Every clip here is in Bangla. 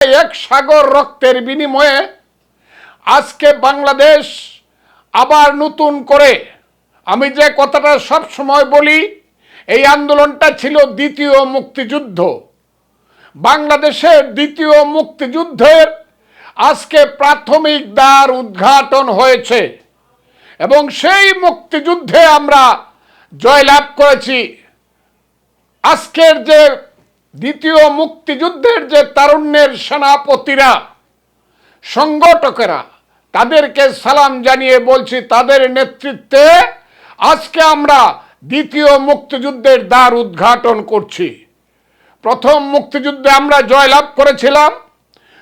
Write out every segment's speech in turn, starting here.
এক সাগর রক্তের বিনিময়ে আজকে বাংলাদেশ আবার নতুন করে, আমি যে কথাটা সব সময় বলি, এই আন্দোলনটা ছিল দ্বিতীয় মুক্তিযুদ্ধ। বাংলাদেশের দ্বিতীয় মুক্তিযুদ্ধের আজকে প্রাথমিক দ্বার উদ্ঘাটন হয়েছে এবং সেই মুক্তিযুদ্ধে আমরা জয়লাভ করেছি। আজকের যে দ্বিতীয় মুক্তিযুদ্ধের যে তারুণ্যের সেনাপতিরা, সংগঠকেরা, তাদেরকে সালাম জানিয়ে বলছি, তাদের নেতৃত্বে আজকে আমরা দ্বিতীয় মুক্তিযুদ্ধের দ্বার উদ্ঘাটন করছি। প্রথম মুক্তিযুদ্ধে আমরা জয়লাভ করেছিলাম,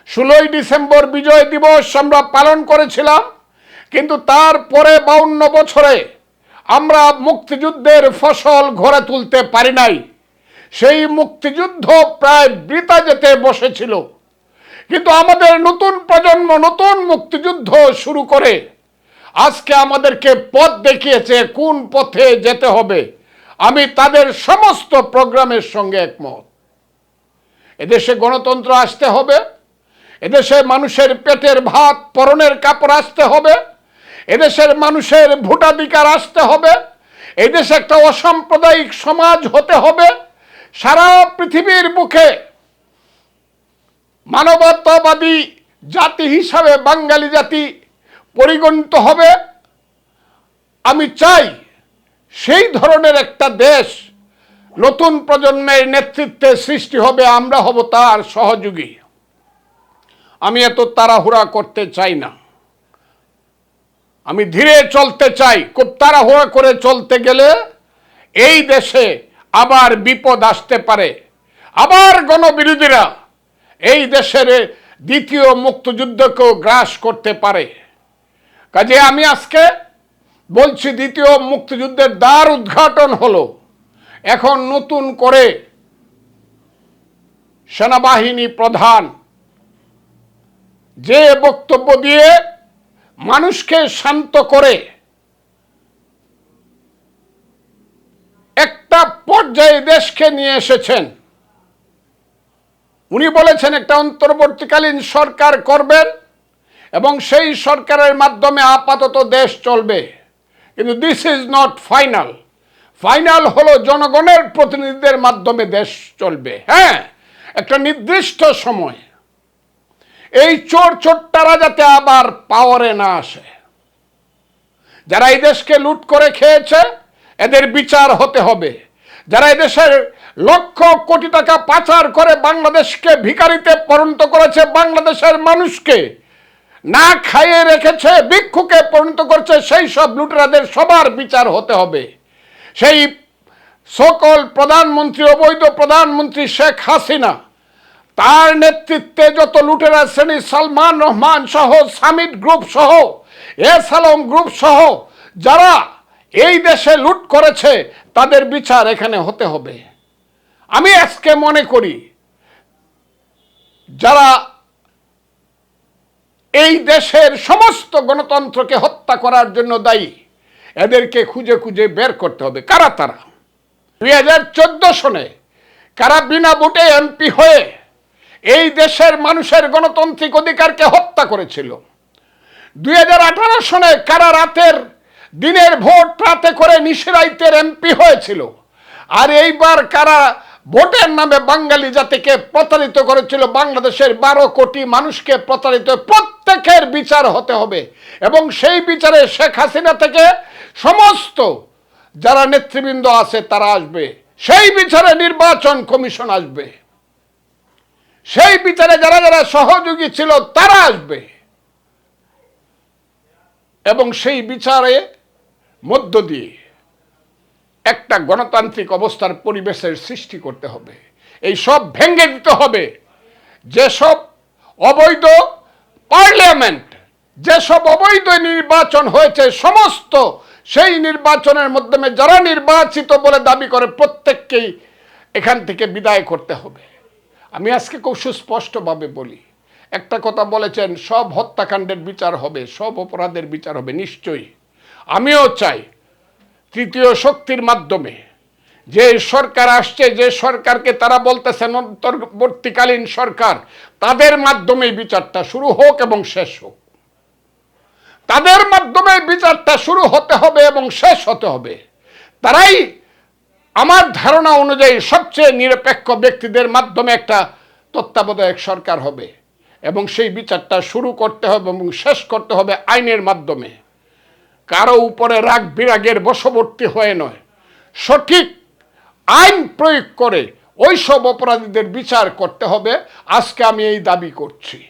16ই ডিসেম্বর বিজয় দিবস আমরা পালন করেছিলাম, কিন্তু তারপরে 52 বছরে আমরা মুক্তিযুদ্ধের ফসল ঘরে তুলতে পারি নাই। সেই মুক্তিযুদ্ধ প্রায় বৃথা যেতে বসেছিল, কিন্তু আমাদের নতুন প্রজন্ম নতুন মুক্তিযুদ্ধ শুরু করে আজকে আমাদেরকে পথ দেখিয়েছে কোন পথে যেতে হবে। আমি তাদের সমস্ত প্রোগ্রামের সঙ্গে একমত। এদেশে গণতন্ত্র আসতে হবে, এদেশে মানুষের পেটের ভাত পরনের কাপড় আসতে হবে, এদেশের মানুষের ভোটাধিকার আসতে হবে, এদেশে একটা অসাম্প্রদায়িক সমাজ হতে হবে, সারা পৃথিবীর বুকে মানবতাবাদী জাতি হিসাবে বাঙালি জাতি পরিগণিত হবে। আমি চাই সেই ধরনের একটা দেশ নতুন প্রজন্মের নেতৃত্বে সৃষ্টি হবে, আমরা হব তার সহযোগী। আমি এত তাড়াহুড়া করতে চাই না, আমি ধীরে চলতে চাই। খুব তাড়াহুড়া করে চলতে গেলে এই দেশে আবার বিপদ আসতে পারে, আবার গণবিরোধীরা এই দেশের দ্বিতীয় মুক্তিযুদ্ধকেও গ্রাস করতে পারে। কাজে আমি আজকে বলছি, দ্বিতীয় মুক্তিযুদ্ধের দ্বার উদ্ঘাটন হলো। এখন নতুন করে সেনাবাহিনী প্রধান যে বক্তব্য দিয়ে মানুষকে শান্ত করে একটা পর্যায়ে দেশকে নিয়ে এসেছেন, উনি বলেছেন একটা অন্তর্বর্তীকালীন সরকার করবেন এবং সেই সরকারের মাধ্যমে আপাতত দেশ চলবে। কিন্তু this is not final. Final হলো জনগণের প্রতিনিধিদের মাধ্যমে দেশ চলবে। হ্যাঁ, একটা নির্দিষ্ট সময় এই চোরটারা যাতে আবার পাওয়ারে না আসে। যারা এই দেশকে লুট করে খেয়েছে এদের বিচার হতে হবে। যারা এদেশের লক্ষ কোটি টাকা পাচার করে বাংলাদেশকে ভিখারিতে পরিণত করেছে, বাংলাদেশের মানুষকে না খাইয়ে রেখেছে, ভিক্ষুকে পরিণত করেছে, সেই সব লুটেরাদের সবার বিচার হতে হবে। সেই সকল প্রধানমন্ত্রী, অবৈধ প্রধানমন্ত্রী শেখ হাসিনা, তার নেতৃত্বে যত লুটেরা শ্রেণী, সালমান রহমান সহ, সামিট গ্রুপ সহ, এস আলম গ্রুপ সহ যারা এই দেশে লুট করেছে তাদের বিচার এখানে হতে হবে। আমি আজকে মনে করি যারা এই দেশের সমস্ত গণতন্ত্রকে হত্যা করার জন্য দায়ী, এদেরকে খুঁজে খুঁজে বের করতে হবে। কারা তারা? 2014 সনে কারা বিনা ভোটে এমপি হয়ে এই দেশের মানুষের গণতান্ত্রিক অধিকারকে হত্যা করেছিল? 2018 সনে কারা দিনের ভোট রাতে করে নিশিরাইতের এমপি হয়েছিল? আর এইবার কারা ভোটের নামে বাঙালি জাতিকে প্রতারিত করেছিল? বাংলাদেশের 12 কোটি মানুষকে প্রতারিত। প্রত্যেকের বিচার হতে হবে এবং সেই বিচারে শেখ হাসিনা থেকে সমস্ত যারা নেতৃবৃন্দ আছে তারা আসবে। সেই বিচারে নির্বাচন কমিশন আসবে। সেই বিচারে যারা যারা সহযোগী ছিল তারা আসবে এবং সেই বিচারে মধ্য দিয়ে একটা গণতান্ত্রিক অবস্থার পরিবেশের সৃষ্টি করতে হবে। এই সব ভেঙে দিতে হবে। যেসব অবৈধ পার্লামেন্ট, যেসব অবৈধ নির্বাচন হয়েছে, সমস্ত সেই নির্বাচনের মাধ্যমে যারা নির্বাচিত বলে দাবি করে প্রত্যেককেই এখান থেকে বিদায় করতে হবে। আমি আজকে খুব সুস্পষ্টভাবে বলি, একটা কথা বলেছেন, সব হত্যাকাণ্ডের বিচার হবে, সব অপরাধের বিচার হবে। নিশ্চয়ই আমিও চাই তৃতীয় শক্তির মাধ্যমে যে সরকার আসছে, যে সরকারকে তারা বলতেছেন অন্তর্বর্তীকালীন সরকার, তাদের মাধ্যমে বিচারটা শুরু হোক এবং শেষ হোক। তাদের মাধ্যমে বিচারটা শুরু হতে হবে এবং শেষ হতে হবে। তারাই আমার ধারণা অনুযায়ী সবচেয়ে নিরপেক্ষ ব্যক্তিদের মাধ্যমে একটা তত্ত্বাবধায়ক সরকার হবে এবং সেই বিচারটা শুরু করতে হবে এবং শেষ করতে হবে আইনের মাধ্যমে। কারো উপরে রাগ বিরাগের বশবর্তী হয়ে নয়, সঠিক আইন প্রয়োগ করে ওই সব অপরাধীদের বিচার করতে হবে। আজকে আমি এই দাবি করছি।